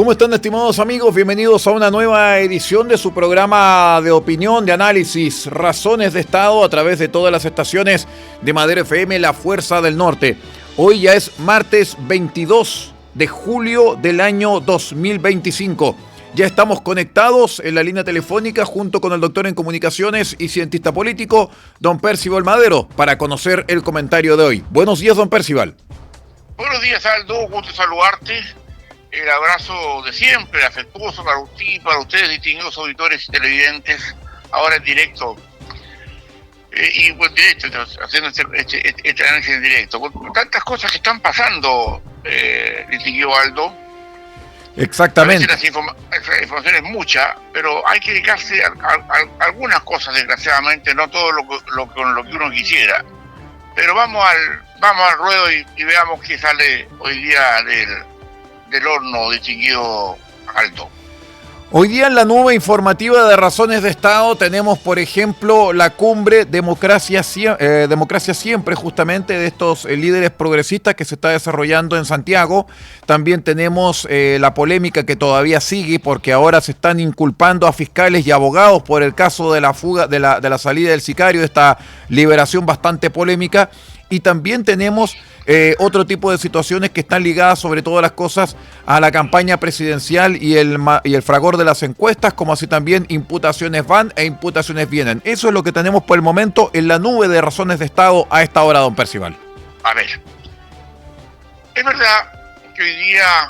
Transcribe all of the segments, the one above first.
¿Cómo están, estimados amigos? Bienvenidos a una nueva edición de su programa de opinión, de análisis, Razones de Estado, a través de todas las estaciones de Madero FM, La Fuerza del Norte. Hoy ya es martes 22 de julio del año 2025. Ya estamos conectados en la línea telefónica junto con el doctor en comunicaciones y cientista político, don Percival Madero, para conocer el comentario de hoy. Buenos días, don Percival. Buenos días, Aldo. Gusto saludarte. El abrazo de siempre, afectuoso para usted y para ustedes, distinguidos auditores y televidentes, ahora en directo. Y pues directo, haciendo este análisis en directo. Con tantas cosas que están pasando, distinguido Aldo. Exactamente. La información es mucha, pero hay que dedicarse a algunas cosas, desgraciadamente, no todo lo que uno quisiera. Pero vamos al ruedo y veamos qué sale hoy día del horno, distinguido Aldo. Hoy día en la nube informativa de Razones de Estado tenemos, por ejemplo, la cumbre Democracia Siempre, justamente, de estos líderes progresistas que se está desarrollando en Santiago. También tenemos la polémica que todavía sigue, porque ahora se están inculpando a fiscales y abogados por el caso de la fuga, de la salida del sicario, esta liberación bastante polémica. Y también tenemos otro tipo de situaciones que están ligadas, sobre todas las cosas, a la campaña presidencial y el fragor de las encuestas, como así también imputaciones van e imputaciones vienen. Eso es lo que tenemos por el momento en la nube de Razones de Estado a esta hora, don Percival. A ver, es verdad que hoy día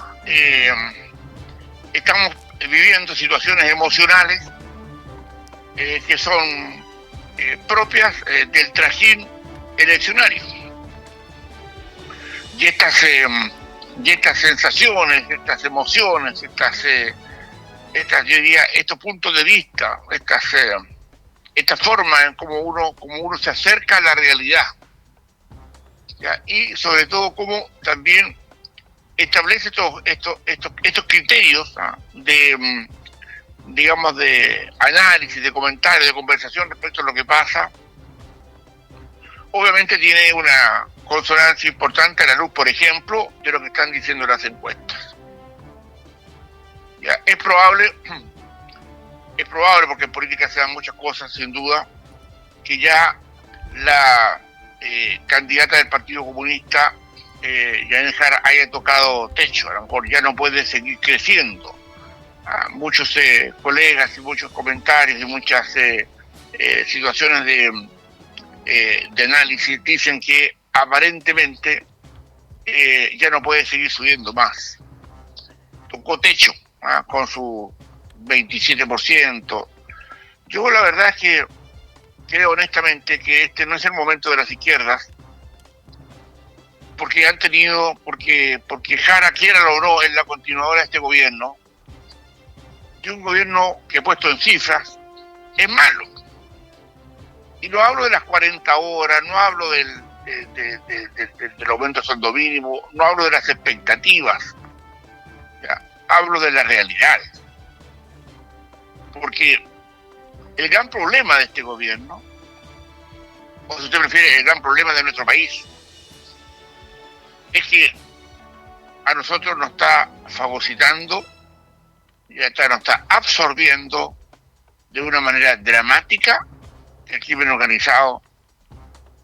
estamos viviendo situaciones emocionales que son propias del trajín eleccionario. Y estas sensaciones, estas emociones, yo diría, estos puntos de vista, esta forma en como uno se acerca a la realidad, ¿ya? Y sobre todo cómo también establece estos criterios, ¿no?, digamos, de análisis, de comentario, de conversación respecto a lo que pasa. Obviamente tiene una consonancia importante a la luz, por ejemplo, de lo que están diciendo las encuestas. Ya, es probable, porque en política se dan muchas cosas, sin duda, que ya la candidata del Partido Comunista, Yanine Jara, haya tocado techo. A lo mejor ya no puede seguir creciendo. Muchos colegas y muchos comentarios y muchas situaciones de análisis dicen que aparentemente ya no puede seguir subiendo más. Tocó techo con su 27%. Yo la verdad es que creo honestamente que este no es el momento de las izquierdas, porque porque Jara, quiera o no, es la continuadora de este gobierno, y un gobierno que, puesto en cifras, es malo. Y no hablo de las 40 horas, no hablo del aumento del sueldo mínimo, no hablo de las expectativas, ¿ya? Hablo de la realidad. Porque el gran problema de este gobierno, o si usted prefiere, el gran problema de nuestro país, es que a nosotros nos está fagocitando, nos está absorbiendo de una manera dramática el crimen organizado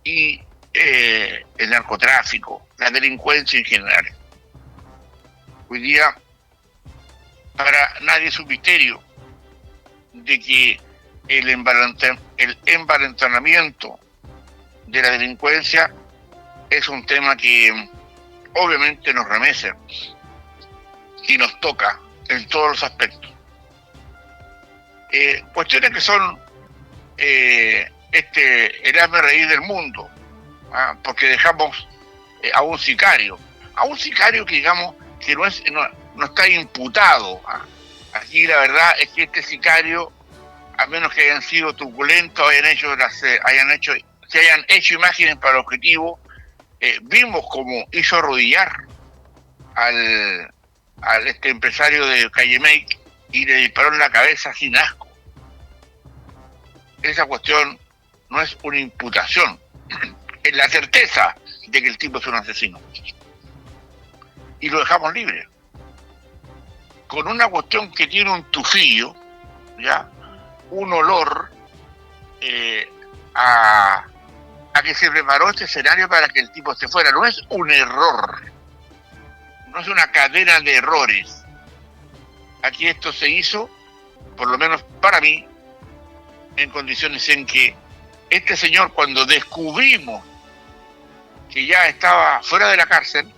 y el narcotráfico, la delincuencia en general. Hoy día, para nadie es un misterio de que el envalentonamiento de la delincuencia es un tema que obviamente nos remece y nos toca en todos los aspectos. Cuestiones que son el hazme reír del mundo, porque dejamos a un sicario que, digamos, que no está imputado. Aquí la verdad es que este sicario, a menos que hayan sido truculentos, se hayan hecho imágenes para el objetivo, vimos cómo hizo arrodillar al empresario de Calle Make y le disparó en la cabeza sin asco. Esa cuestión no es una imputación, es la certeza de que el tipo es un asesino. Y lo dejamos libre. con una cuestión que tiene un tufillo, ¿ya? Un olor a que se preparó este escenario para que el tipo se fuera. No es un error, no es una cadena de errores. Aquí esto se hizo, por lo menos para mí, en condiciones en que este señor, cuando descubrimos que ya estaba fuera de la cárcel,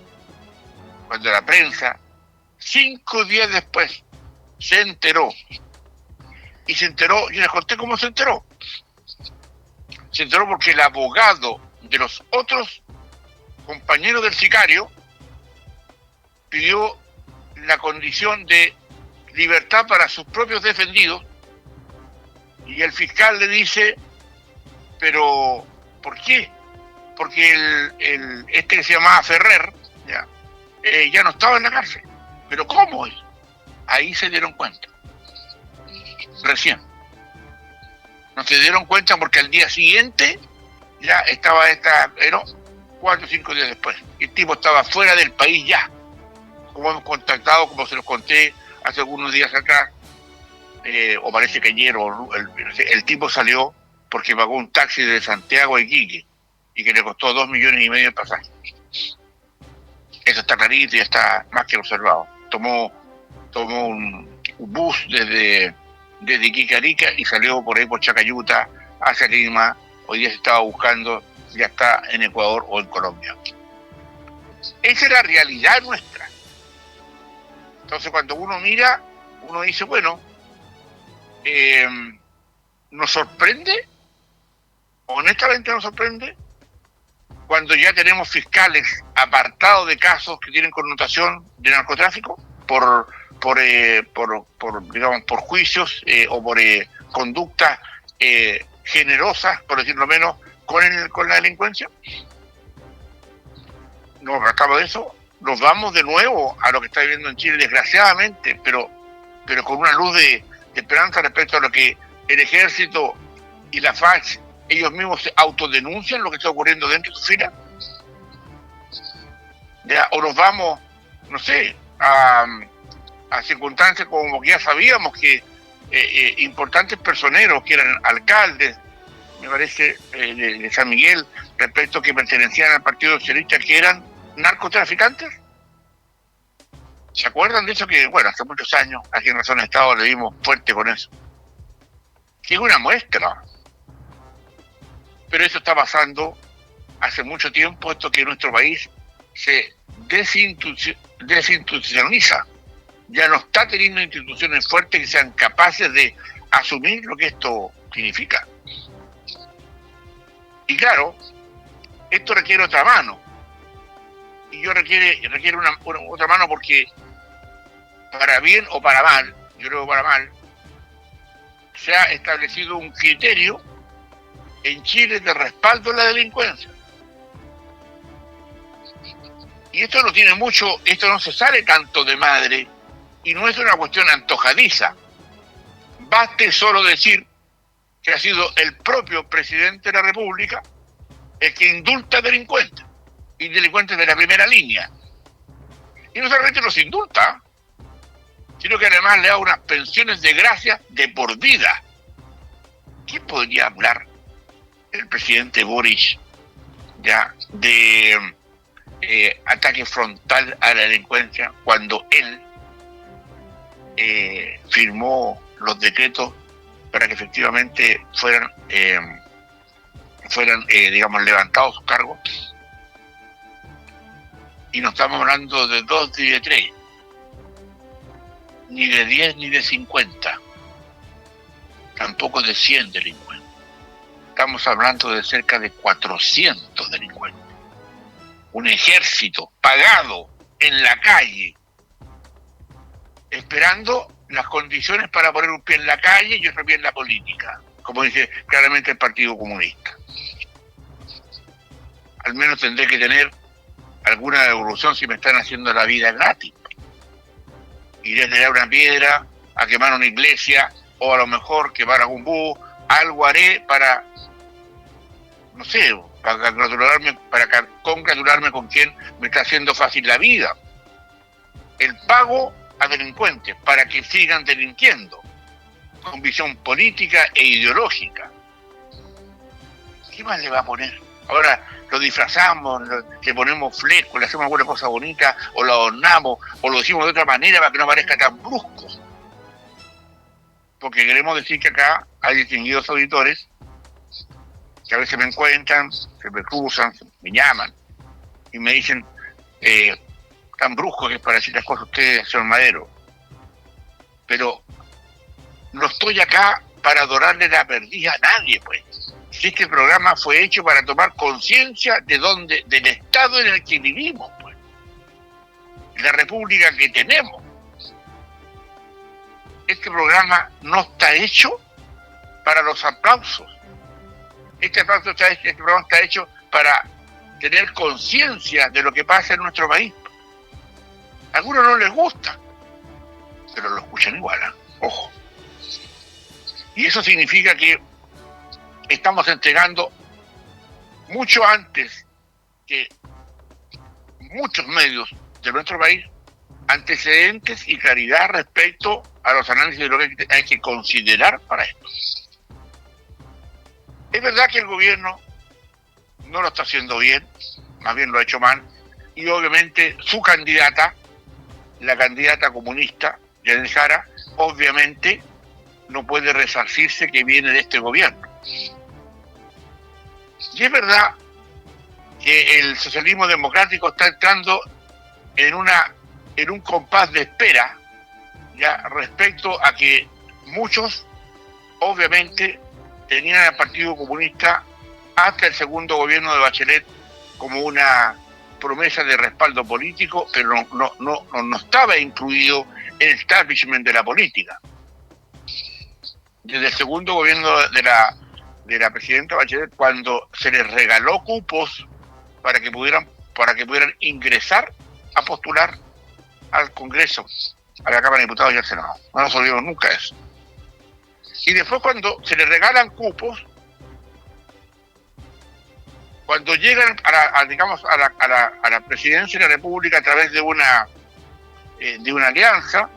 cuando la prensa, 5 días después, se enteró. Y se enteró, yo les conté cómo se enteró. Se enteró porque el abogado de los otros compañeros del sicario pidió la condición de libertad para sus propios defendidos, y el fiscal le dice, pero ¿por qué? Porque este que se llamaba Ferrer ya no estaba en la cárcel. ¿Pero cómo es? Ahí se dieron cuenta. Recién. No se dieron cuenta porque al día siguiente ya estaba pero 4 o 5 días después. El tipo estaba fuera del país ya. Como hemos contactado, como se los conté hace algunos días acá, o parece que ayer, el tipo salió porque pagó un taxi de Santiago a Iquique y que le costó 2,5 millones de pasaje. Eso está clarito y está más que observado. Tomó un bus desde Iquique a Arica y salió por ahí por Chacayuta hacia Lima. Hoy día se estaba buscando, ya está en Ecuador o en Colombia. Esa es la realidad nuestra. Entonces cuando uno mira, uno dice, bueno, nos sorprende, honestamente nos sorprende, cuando ya tenemos fiscales apartados de casos que tienen connotación de narcotráfico por juicios o por conductas generosas, por decirlo menos, con la delincuencia. Nos rascamos de eso, nos vamos de nuevo a lo que está viviendo en Chile, desgraciadamente, pero con una luz de esperanza respecto a lo que el ejército y la FARC, ellos mismos se autodenuncian lo que está ocurriendo dentro de su fila. O nos vamos, no sé, a circunstancias como que ya sabíamos que importantes personeros que eran alcaldes, me parece, de San Miguel, respecto que pertenecían al Partido Socialista, que eran narcotraficantes. ¿Se acuerdan de eso? Que, bueno, hace muchos años, aquí en Razón de Estado le dimos fuerte con eso. Que es una muestra. Pero eso está pasando hace mucho tiempo, esto que nuestro país se desinstitucionaliza. Ya no está teniendo instituciones fuertes que sean capaces de asumir lo que esto significa. Y claro, esto requiere otra mano. Y requiere otra mano porque, para bien o para mal, yo creo para mal, se ha establecido un criterio en Chile de respaldo a la delincuencia. Y esto no tiene mucho, esto no se sale tanto de madre, y no es una cuestión antojadiza. Baste solo decir que ha sido el propio presidente de la República el que indulta delincuentes, y delincuentes de la primera línea. Y no solamente los indulta, sino que además le da unas pensiones de gracia de por vida. ¿Qué podría hablar el presidente Boric ya de ataque frontal a la delincuencia cuando él firmó los decretos para que efectivamente fueran digamos, levantados sus cargos? Y no estamos hablando de 2 ni de 3, ni de 10 ni de 50, tampoco de 100 delincuentes. Estamos hablando de cerca de 400 delincuentes. Un ejército pagado en la calle, esperando las condiciones para poner un pie en la calle y otro pie en la política, como dice claramente el Partido Comunista. Al menos tendré que tener alguna devolución si me están haciendo la vida gratis. Iré a tirar una piedra, a quemar una iglesia, o a lo mejor quemar algún búho. Algo haré para, no sé, para congratularme con quien me está haciendo fácil la vida. El pago a delincuentes para que sigan delinquiendo con visión política e ideológica. ¿Qué más le va a poner? Ahora lo disfrazamos, le ponemos flecos, le hacemos alguna cosa bonita, o lo adornamos, o lo decimos de otra manera para que no parezca tan brusco. Porque queremos decir que acá hay distinguidos auditores que a veces me encuentran, se me cruzan, me llaman y me dicen, tan brusco que es para decir las cosas ustedes, señor Madero. Pero no estoy acá para adorarle la perdiz a nadie, pues. Si este programa fue hecho para tomar conciencia del estado en el que vivimos, pues. La república que tenemos. Este programa no está hecho para los aplausos. Este programa está hecho para tener conciencia de lo que pasa en nuestro país. A algunos no les gusta, pero lo escuchan igual, ¿eh? Ojo. Y eso significa que estamos entregando mucho antes que muchos medios de nuestro país antecedentes y claridad respecto a los análisis de lo que hay que considerar para esto. Es verdad que el gobierno no lo está haciendo bien, más bien lo ha hecho mal, y obviamente su candidata, la candidata comunista, Yanine Jara, obviamente no puede resarcirse que viene de este gobierno. Y es verdad que el socialismo democrático está entrando en un compás de espera, ya respecto a que muchos, obviamente, tenían al Partido Comunista hasta el segundo gobierno de Bachelet como una promesa de respaldo político, pero no estaba incluido en el establishment de la política. Desde el segundo gobierno de la presidenta Bachelet, cuando se les regaló cupos para que pudieran ingresar a postular al Congreso, a la Cámara de Diputados y al Senado. No nos olvidemos nunca eso. Y después, cuando se les regalan cupos, cuando llegan a la presidencia de la República a través de una alianza,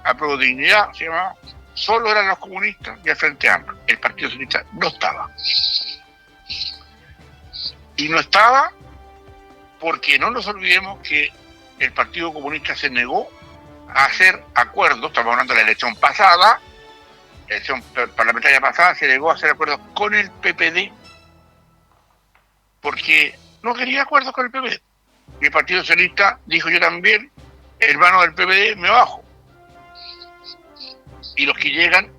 a Pro Dignidad se llamaba, solo eran los comunistas y el Frente Amplio. El Partido Socialista no estaba. Y no estaba porque no nos olvidemos que el Partido Comunista se negó a hacer acuerdos, estamos hablando de la elección pasada, la elección parlamentaria pasada, se negó a hacer acuerdos con el PPD, porque no quería acuerdos con el PPD. Y el Partido Socialista dijo, yo también, hermano del PPD, me bajo. Y los que llegan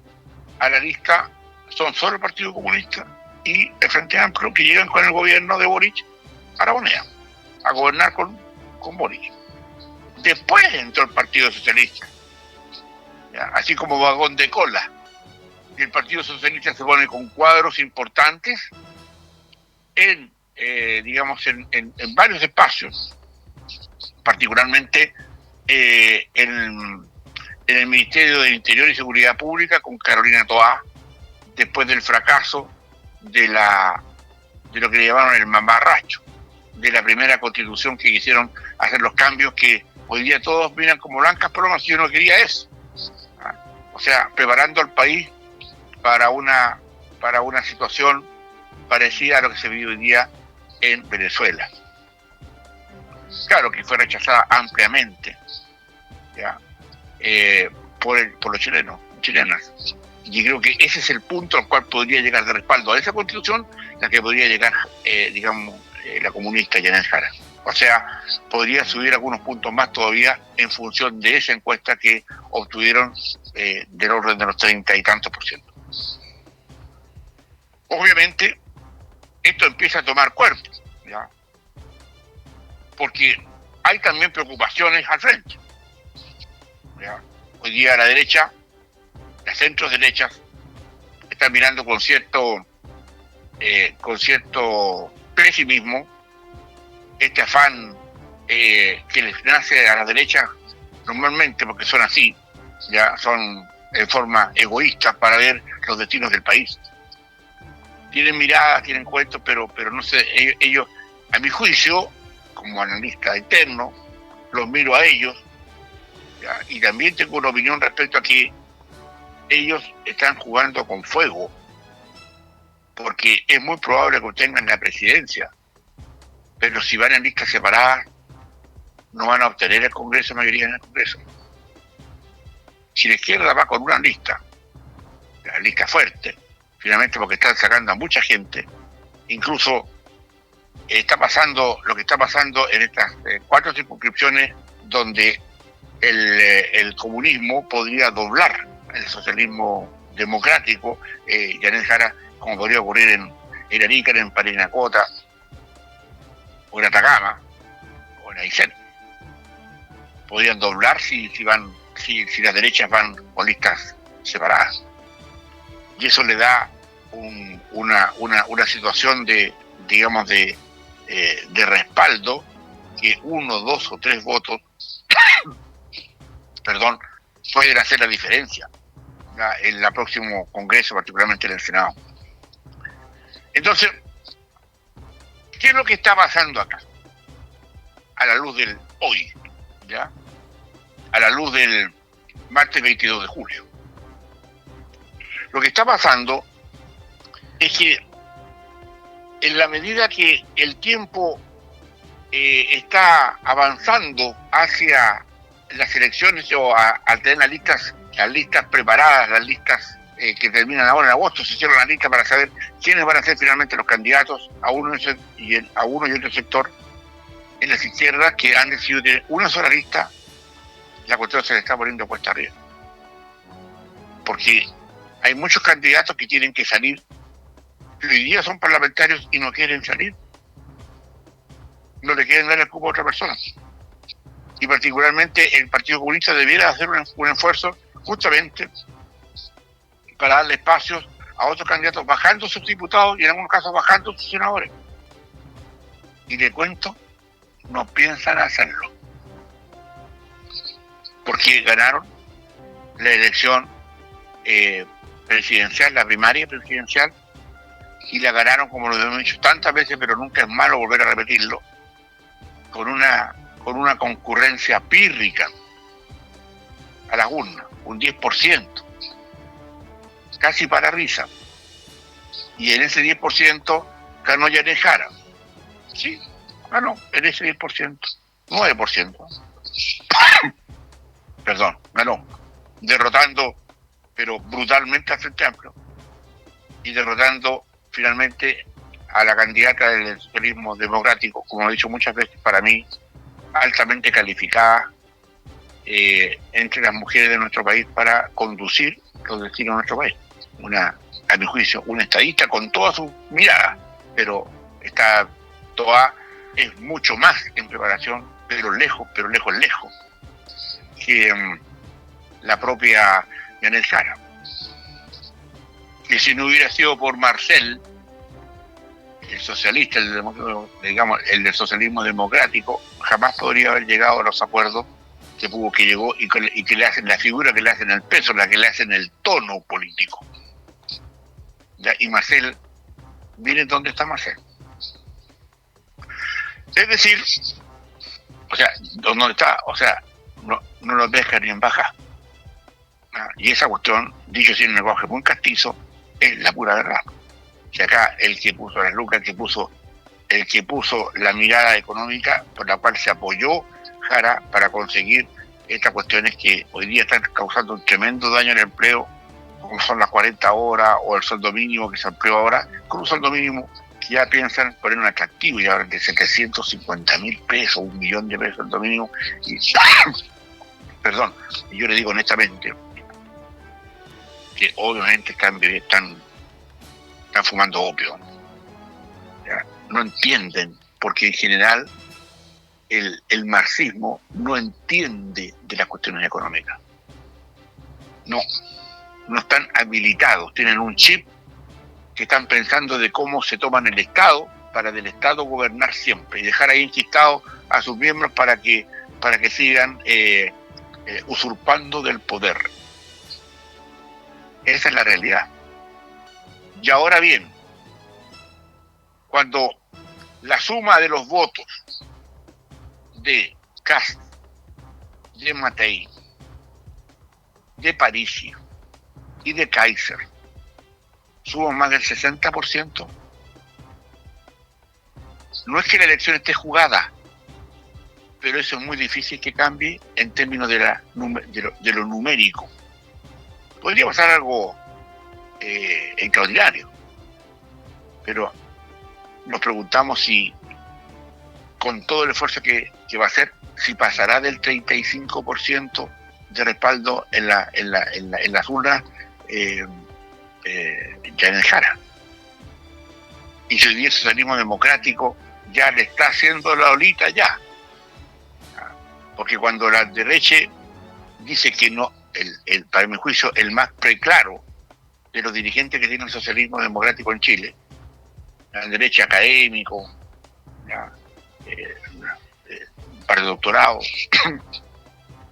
a la lista son solo el Partido Comunista y el Frente Amplio, que llegan con el gobierno de Boric a la moneda, a gobernar con Boric. Después entró el Partido Socialista, ¿ya? Así como vagón de cola. Y el Partido Socialista se pone con cuadros importantes en varios espacios, particularmente en el Ministerio de Interior y Seguridad Pública con Carolina Toá, después del fracaso de lo que le llamaron el mamarracho, de la primera constitución que quisieron hacer los cambios que hoy día todos miran como blancas palomas, y yo no quería eso. O sea, preparando al país para una situación parecida a lo que se vive hoy día en Venezuela. Claro que fue rechazada ampliamente, ¿ya? Por los chilenas. Y creo que ese es el punto al cual podría llegar de respaldo a esa constitución, la que podría llegar, la comunista Yanine Jara. O sea, podría subir algunos puntos más todavía en función de esa encuesta que obtuvieron del orden de los 30 y tantos %. Obviamente, esto empieza a tomar cuerpo, ¿ya? Porque hay también preocupaciones al frente, ¿ya? Hoy día la derecha, las centros derechas, están mirando con cierto pesimismo este afán que les nace a la derecha normalmente, porque son así, ya son en forma egoísta para ver los destinos del país. Tienen miradas, tienen cuentos, pero no sé, ellos, a mi juicio, como analista interno, los miro a ellos ¿ya? Y también tengo una opinión respecto a que ellos están jugando con fuego, porque es muy probable que obtengan la presidencia, pero si van en listas separadas, no van a obtener el Congreso, mayoría en el Congreso. Si la izquierda va con una lista, la lista fuerte, finalmente porque están sacando a mucha gente, incluso está pasando lo que está pasando en estas 4 circunscripciones donde el comunismo podría doblar el socialismo democrático, Yanel Jara, como podría ocurrir en Arica, en Parinacota, o en Atacama, o en Aysén. Podrían doblar si las derechas van con listas separadas. Y eso le da una situación de, digamos, de respaldo, que 1, 2 o 3 votos perdón, pueden hacer la diferencia en el próximo Congreso, particularmente en el Senado. Entonces, ¿qué es lo que está pasando acá? A la luz del hoy, ¿ya? A la luz del martes 22 de julio. Lo que está pasando es que en la medida que el tiempo está avanzando hacia las elecciones, o al tener las listas preparadas, las listas que terminan ahora en agosto, se cierran las listas para saber quiénes van a ser finalmente los candidatos a uno y otro sector en las izquierdas que han decidido tener una sola lista. La cuestión se le está poniendo cuesta arriba, porque hay muchos candidatos que tienen que salir, que hoy día son parlamentarios y no quieren salir, no le quieren dar el cupo a otra persona. Y particularmente el Partido Comunista debiera hacer un esfuerzo justamente para darle espacios a otros candidatos, bajando sus diputados y en algunos casos bajando sus senadores. Y le cuento, no piensan hacerlo, porque ganaron la elección presidencial, la primaria presidencial, y la ganaron, como lo hemos dicho tantas veces, pero nunca es malo volver a repetirlo, con una concurrencia pírrica a las urnas, un 10%, casi para risa. Y en ese 10% ganó Yanel Jara. Sí, ganó en ese 10%, 9%. Perdón, ganó, derrotando, pero brutalmente al Frente Amplio, y derrotando finalmente a la candidata del socialismo democrático, como he dicho muchas veces, para mí, altamente calificada entre las mujeres de nuestro país para conducir los destinos de nuestro país. A mi juicio, una estadista con todas sus miradas, pero esta Toa es mucho más en preparación, pero lejos, que la propia Yanel Jara. Que si no hubiera sido por Marcel, el socialista, el del socialismo democrático, jamás podría haber llegado a los acuerdos que llegó y que le hacen la figura, que le hacen el peso, la que le hacen el tono político. ¿Ya? Y Marcel, miren dónde está Marcel. Es decir, o sea, ¿dónde está? O sea, no los deja ni en baja. Y esa cuestión, dicho así en un lenguaje muy castizo, es la pura verdad. Si acá el que puso las lucas, el que puso la mirada económica por la cual se apoyó Jara para conseguir estas cuestiones que hoy día están causando un tremendo daño al empleo, como son las 40 horas o el sueldo mínimo que se amplió ahora, con un sueldo mínimo que ya piensan poner un atractivo, y ahora de 750.000 pesos, 1.000.000 de pesos sueldo mínimo, y perdón, y yo le digo honestamente que obviamente están fumando opio. ¿Ya? No entienden, porque en general el marxismo no entiende de las cuestiones económicas. No están habilitados, tienen un chip que están pensando de cómo se toman el Estado para del Estado gobernar siempre y dejar ahí enquistados a sus miembros para que sigan usurpando del poder. Esa es la realidad. Y ahora bien, cuando la suma de los votos de Kast, de Matei de Parisi y de Kaiser suban más del 60%, no es que la elección esté jugada, pero eso es muy difícil que cambie en términos de lo numérico. Podría pasar algo extraordinario, pero nos preguntamos si, con todo el esfuerzo que va a hacer, si pasará del 35% de respaldo en las urnas Janet Jara. Y si hoy día el socialismo democrático ya le está haciendo la olita ya. Porque cuando la derecha dice que no, para mi juicio, el más preclaro de los dirigentes que tiene el socialismo democrático en Chile, la derecha académico, un par de doctorados,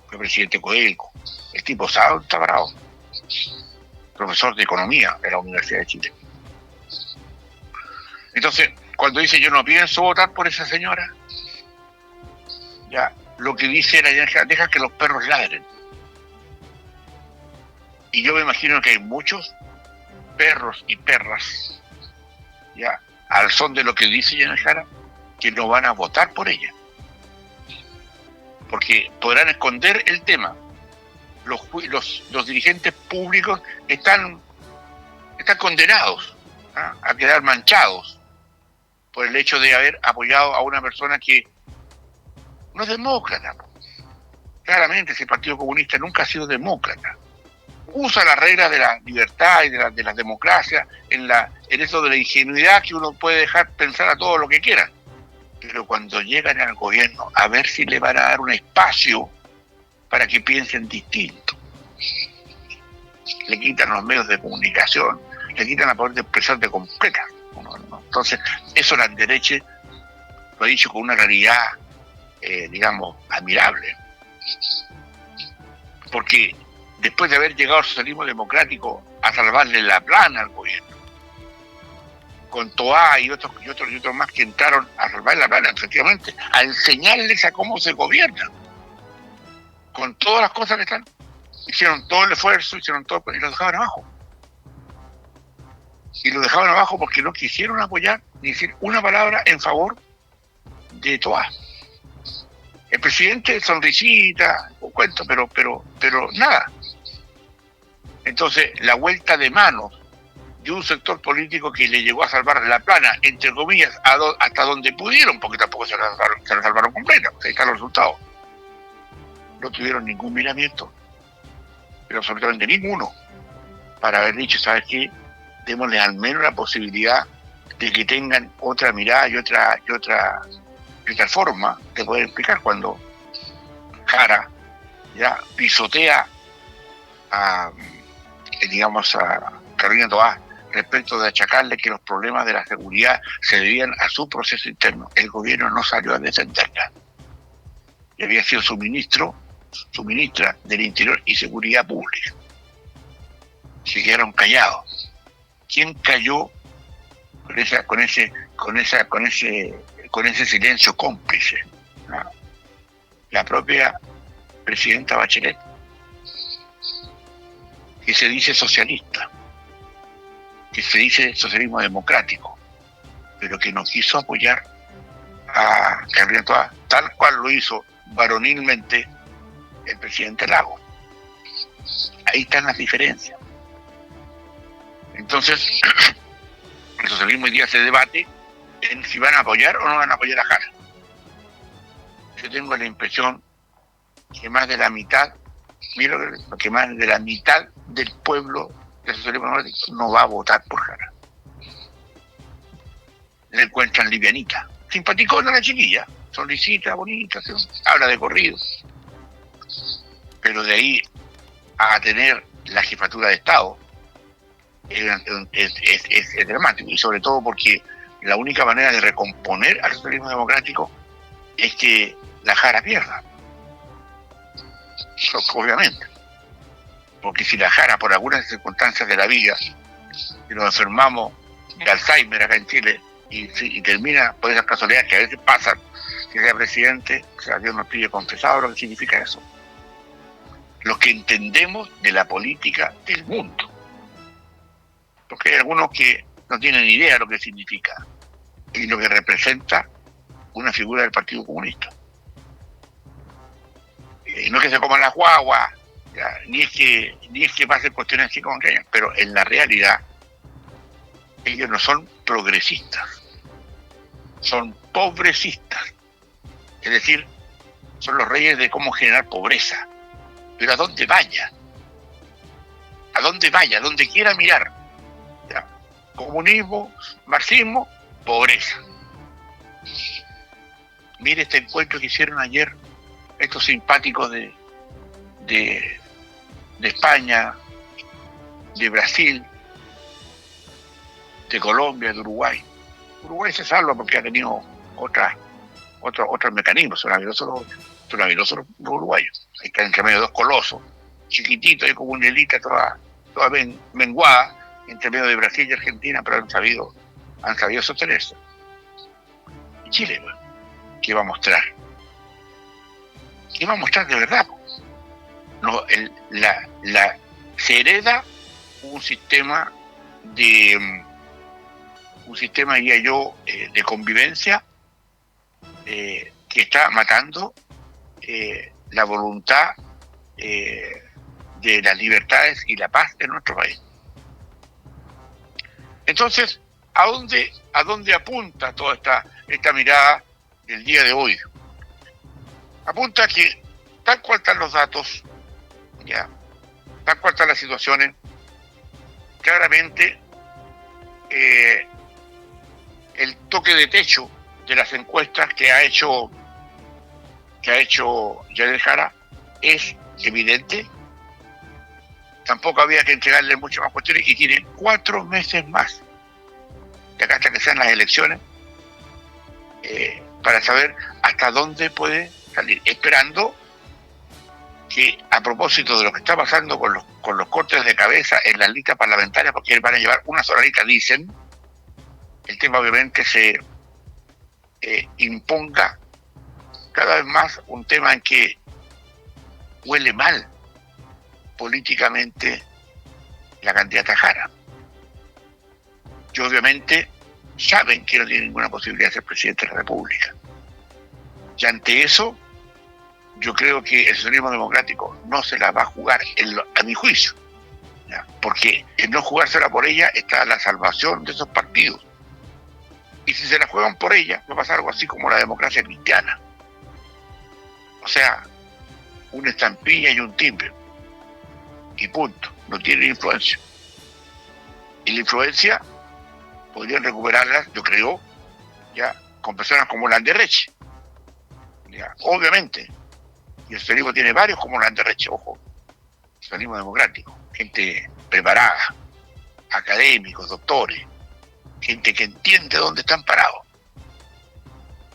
fue presidente Codelco, el tipo está bravo, profesor de economía de la Universidad de Chile. Entonces, cuando dice yo no pienso votar por esa señora, ya lo que dice la deja que los perros ladren. Y yo me imagino que hay muchos perros y perras, ya, al son de lo que dice Janet Jara, que no van a votar por ella. Porque podrán esconder el tema. Los dirigentes públicos están condenados a quedar manchados por el hecho de haber apoyado a una persona que no es demócrata. Claramente ese Partido Comunista nunca ha sido demócrata. Usa las reglas de la libertad y de la democracia en eso de la ingenuidad que uno puede dejar pensar a todo lo que quiera. Pero cuando llegan al gobierno, a ver si le van a dar un espacio para que piensen distinto. Le quitan los medios de comunicación, le quitan la poder de expresarte completa. Entonces, eso la derecha lo ha dicho con una realidad, digamos, admirable. Porque después de haber llegado al socialismo democrático a salvarle la plana al gobierno, con Toá y otros más que entraron a salvar la plana, efectivamente, a enseñarles a cómo se gobierna, con todas las cosas que están, hicieron todo el esfuerzo, hicieron todo, y lo dejaban abajo. Y lo dejaban abajo porque no quisieron apoyar ni decir una palabra en favor de Toá. El presidente sonrisita, un cuento, pero nada. Entonces, la vuelta de manos de un sector político que le llegó a salvar la plana, entre comillas, hasta donde pudieron, porque tampoco se la salvaron completa, ahí están los resultados. No tuvieron ningún miramiento, pero absolutamente ninguno, para haber dicho, ¿sabes qué? Démosle al menos la posibilidad de que tengan otra mirada y otra forma de poder explicar cuando Jara ya pisotea a Carolina Toá respecto de achacarle que los problemas de la seguridad se debían a su proceso interno. El gobierno no salió a defenderla. Y había sido su ministra del Interior y Seguridad Pública. Se quedaron callados. ¿Quién cayó con ese silencio cómplice? ¿No? La propia presidenta Bachelet, que se dice socialista, que se dice socialismo democrático, pero que no quiso apoyar a Carolina Toá, tal cual lo hizo varonilmente el presidente Lagos. Ahí están las diferencias. Entonces, el socialismo hoy día se debate en si van a apoyar o no van a apoyar a Jara. Yo tengo la impresión que más de la mitad, que más de la mitad del pueblo del socialismo democrático no va a votar por Jara. Le encuentran livianita, simpaticona la chiquilla, sonrisita, bonita, habla de corrido. Pero de ahí a tener la jefatura de Estado es dramático, y sobre todo porque la única manera de recomponer al socialismo democrático es que la Jara pierda. Obviamente. Porque si la Jara, por algunas circunstancias de la vida, si nos enfermamos de Alzheimer acá en Chile y termina por esas casualidades que a veces pasan, que sea presidente, o sea, Dios nos pide confesado lo que significa eso. los que entendemos de la política del mundo. Porque hay algunos que no tienen idea de lo que significa y lo que representa una figura del Partido Comunista. No es que se coman las guaguas, ni es que pasen cuestiones así como aquellas, pero en la realidad ellos no son progresistas, son pobrecistas. Es decir, son los reyes de cómo generar pobreza. Pero a dónde vaya, a donde quiera mirar. ¿Ya? Comunismo, marxismo, pobreza. Mire este encuentro que hicieron ayer estos simpáticos de España, de Brasil, de Colombia, de Uruguay. Uruguay se salva porque ha tenido otros mecanismos, son habilidosos los uruguayos. Ahí están entre medio de dos colosos, chiquititos y como una helita toda menguada, entre medio de Brasil y Argentina, pero han sabido sostenerse. Y Chile, bueno, ¿qué va a mostrar? ¿Qué va a mostrar de verdad? No, se hereda un sistema, diría yo, de convivencia que está matando la voluntad de las libertades y la paz en nuestro país. Entonces, ¿a dónde apunta toda esta mirada del día de hoy? Apunta que, tal cual están los datos, ya, tal cual están las situaciones, claramente el toque de techo de las encuestas que ha hecho Yael Jara es evidente. Tampoco había que entregarle muchas más cuestiones y tiene 4 meses más de acá hasta que sean las elecciones para saber hasta dónde puede salir, esperando que, a propósito de lo que está pasando con los cortes de cabeza en las listas parlamentarias, porque van a llevar una sola lista, dicen, el tema obviamente se imponga cada vez más un tema en que huele mal políticamente la candidata Jara. Y obviamente saben que no tiene ninguna posibilidad de ser presidente de la República. Y ante eso, yo creo que el socialismo democrático no se la va a jugar, a mi juicio, ¿ya? Porque en no jugársela por ella está la salvación de esos partidos. Y si se la juegan por ella, va a pasar algo así como la democracia cristiana. O sea, una estampilla y un timbre. Y punto. No tiene influencia. Y la influencia podrían recuperarla, yo creo, ya con personas como Landerreche. Ya, obviamente. Y el socialismo tiene varios como Landerreche, ojo. El socialismo democrático. Gente preparada, académicos, doctores, gente que entiende dónde están parados.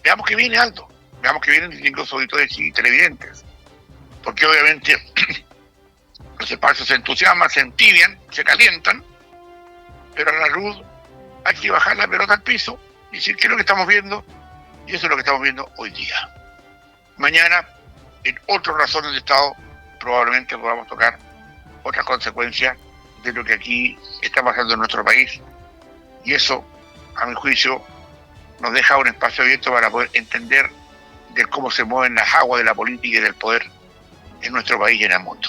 Veamos que viene Aldo. Veamos que vienen distintos auditores y televidentes. Porque obviamente los espacios se entusiasman, se entibian, se calientan, pero a la luz hay que bajar la pelota al piso y decir qué es lo que estamos viendo, y eso es lo que estamos viendo hoy día. Mañana, en otras razones de Estado, probablemente podamos tocar otras consecuencias de lo que aquí está pasando en nuestro país, y eso, a mi juicio, nos deja un espacio abierto para poder entender de cómo se mueven las aguas de la política y del poder en nuestro país y en el mundo.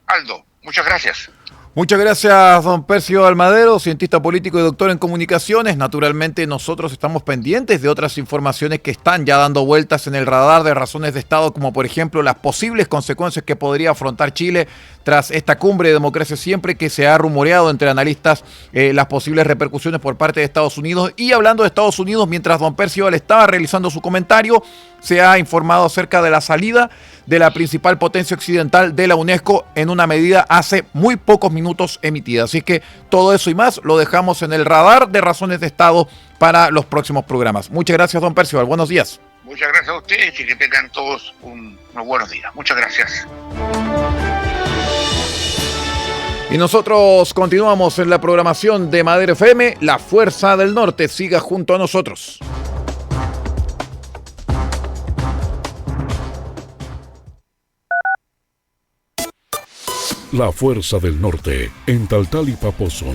Aldo, muchas gracias. Muchas gracias, don Percio Almadero, cientista político y doctor en comunicaciones. Naturalmente nosotros estamos pendientes de otras informaciones que están ya dando vueltas en el radar de razones de Estado, como por ejemplo las posibles consecuencias que podría afrontar Chile tras esta cumbre de Democracia Siempre, que se ha rumoreado entre analistas las posibles repercusiones por parte de Estados Unidos. Y hablando de Estados Unidos, mientras don Percio estaba realizando su comentario, se ha informado acerca de la salida de la principal potencia occidental de la UNESCO en una medida hace muy pocos minutos emitida. Así que todo eso y más lo dejamos en el radar de razones de Estado para los próximos programas. Muchas gracias, don Percival. Buenos días. Muchas gracias a ustedes y que tengan todos unos buenos días. Muchas gracias. Y nosotros continuamos en la programación de Madero FM. La Fuerza del Norte. Siga junto a nosotros. La Fuerza del Norte, en Taltal y Paposo.